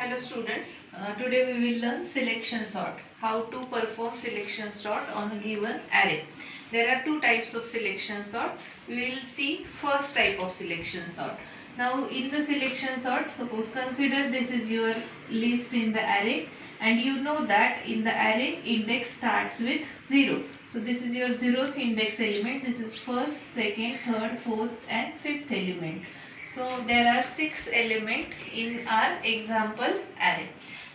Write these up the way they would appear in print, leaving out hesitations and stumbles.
Hello students, today we will learn selection sort, how to perform selection sort on a given array. There are two types of selection sort. We will see first type of selection sort. Now in the selection sort, suppose consider this is your list in the array and you know that in the array index starts with 0. So this is your 0th index element, this is first, second, third, fourth and fifth element. So there are 6 elements in our example array.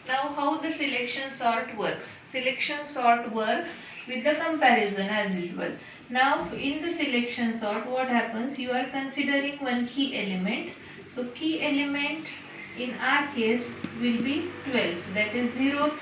Now how the selection sort works? Selection sort works with the comparison as usual. Now in the selection sort what happens? You are considering one key element. So key element in our case will be 12, that is 0th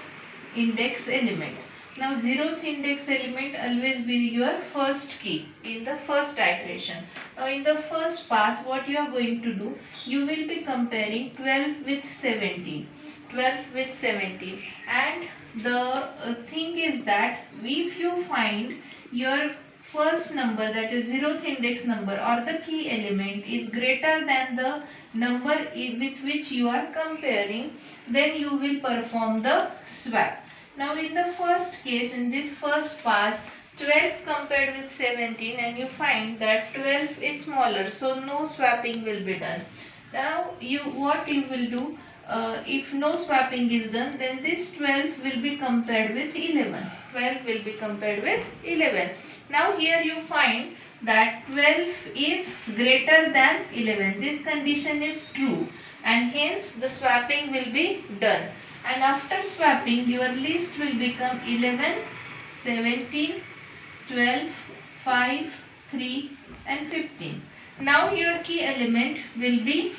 index element. Now 0th index element always be your first key in the first iteration. Now in the first pass what you are going to do, you will be comparing 12 with 17. 12 with 17 and the thing is that if you find your first number, that is 0th index number or the key element is greater than the number with which you are comparing, then you will perform the swap. Now in the first case, in this first pass, 12 compared with 17 and you find that 12 is smaller, so no swapping will be done. Now what you will do, if no swapping is done, then this 12 will be compared with 11. 12 will be compared with 11. Now here you find that 12 is greater than 11. This condition is true and hence the swapping will be done. And after swapping your list will become 11, 17, 12, 5, 3 and 15. Now your key element will be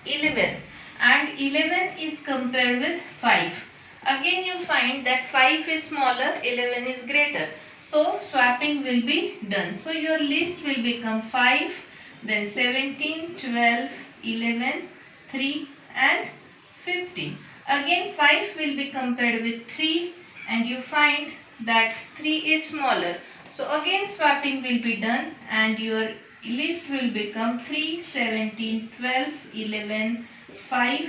11 and 11 is compared with 5. Again you find that 5 is smaller, 11 is greater. So swapping will be done. So your list will become 5, then 17, 12, 11, 3 and 15. Again 5 will be compared with 3 and you find that 3 is smaller. So again swapping will be done and your list will become 3, 17, 12, 11, 5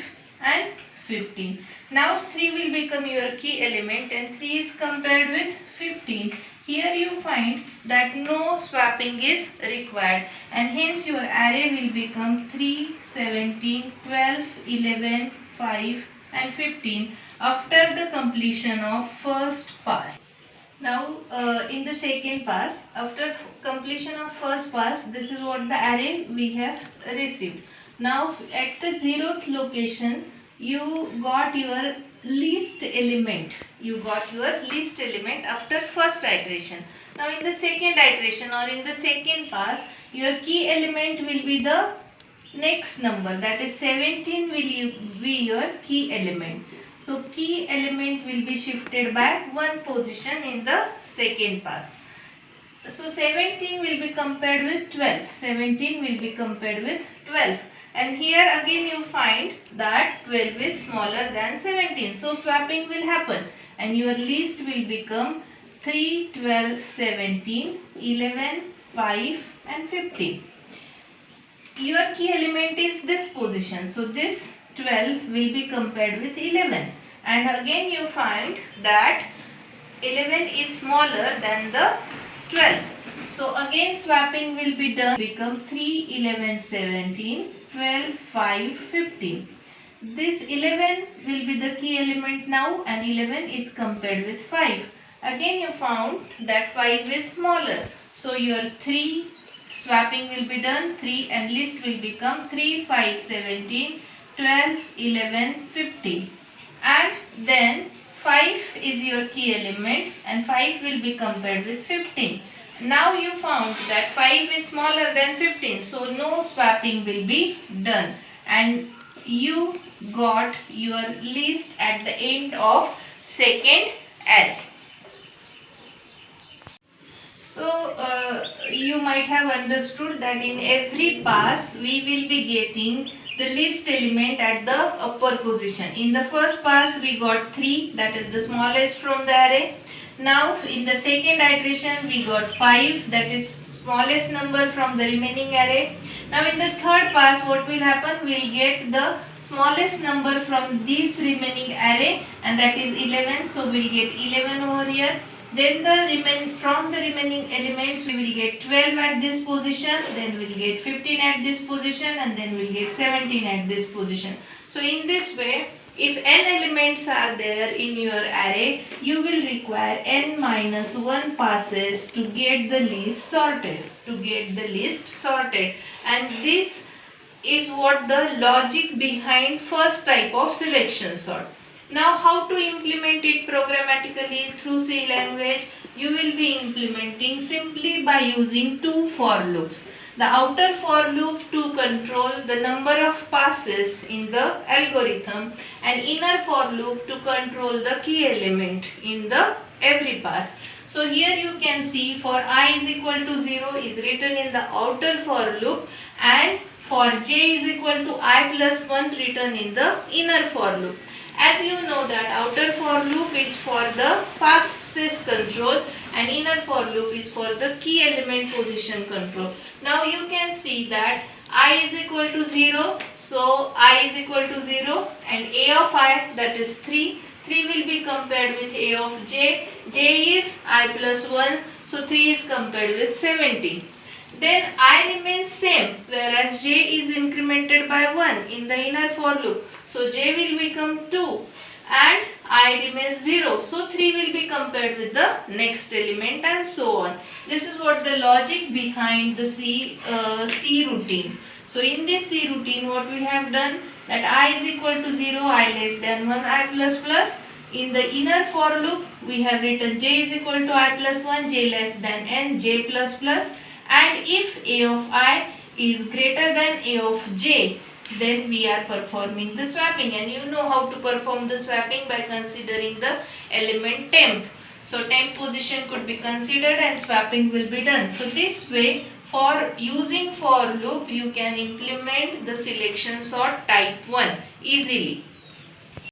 and 15. Now 3 will become your key element and 3 is compared with 15. Here you find that no swapping is required and hence your array will become 3, 17, 12, 11, 5 and 15 after the completion of first pass. Now in the second pass, after completion of first pass, this is what the array we have received. Now at the 0th location you got your least element. You got your least element after first iteration. Now in the second iteration or in the second pass, your key element will be the next number, that is 17 will be your key element. So key element will be shifted back one position in the second pass. So 17 will be compared with 12. 17 will be compared with 12. And here again you find that 12 is smaller than 17. So swapping will happen and your list will become 3, 12, 17, 11, 5 and 15. Your key element is this position. So this 12 will be compared with 11 and again you find that 11 is smaller than the 12. So again swapping will be done, become 3, 11, 17, 12, 5, 15. This 11 will be the key element now and 11 is compared with 5. Again you found that 5 is smaller. So your 3 swapping will be done, 3 and list will become 3, 5, 17, 12, 11, 15 and then 5 is your key element and 5 will be compared with 15. Now you found that 5 is smaller than 15, so no swapping will be done and you got your list at the end of second array. So you might have understood that in every pass we will be getting the least element at the upper position. In the first pass we got 3, that is the smallest from the array. Now in the second iteration we got 5, that is smallest number from the remaining array. Now in the third pass what will happen? We will get the smallest number from this remaining array, and that is 11. So we will get 11 over here. Then from the remaining elements we will get 12 at this position, then we will get 15 at this position, and then we will get 17 at this position. So in this way, if n elements are there in your array, you will require n minus 1 passes to get the list sorted. And this is what the logic behind first type of selection sort. Now how to implement it programmatically through C language? You will be implementing simply by using two for loops. The outer for loop to control the number of passes in the algorithm, and inner for loop to control the key element in the every pass. So here you can see for I is equal to 0 is written in the outer for loop, and for j is equal to I plus 1 written in the inner for loop. As you know that outer for loop is for the passes control and inner for loop is for the key element position control. Now you can see that I is equal to 0. So I is equal to 0 and A of I, that is 3. 3 will be compared with A of j. J is I plus 1. So 3 is compared with 17. Then I remains same, whereas j is incremented by 1 in the inner for loop. So j will become 2 and I remains 0. So 3 will be compared with the next element, and so on. This is what the logic behind the C routine. So in this C routine what we have done, that I is equal to 0, I less than 1, I plus plus. In the inner for loop we have written j is equal to I plus 1, j less than n, j plus plus. And if A of I is greater than A of j, then we are performing the swapping, and you know how to perform the swapping by considering the element temp. So temp position could be considered and swapping will be done. So this way, for using for loop, you can implement the selection sort type 1 easily.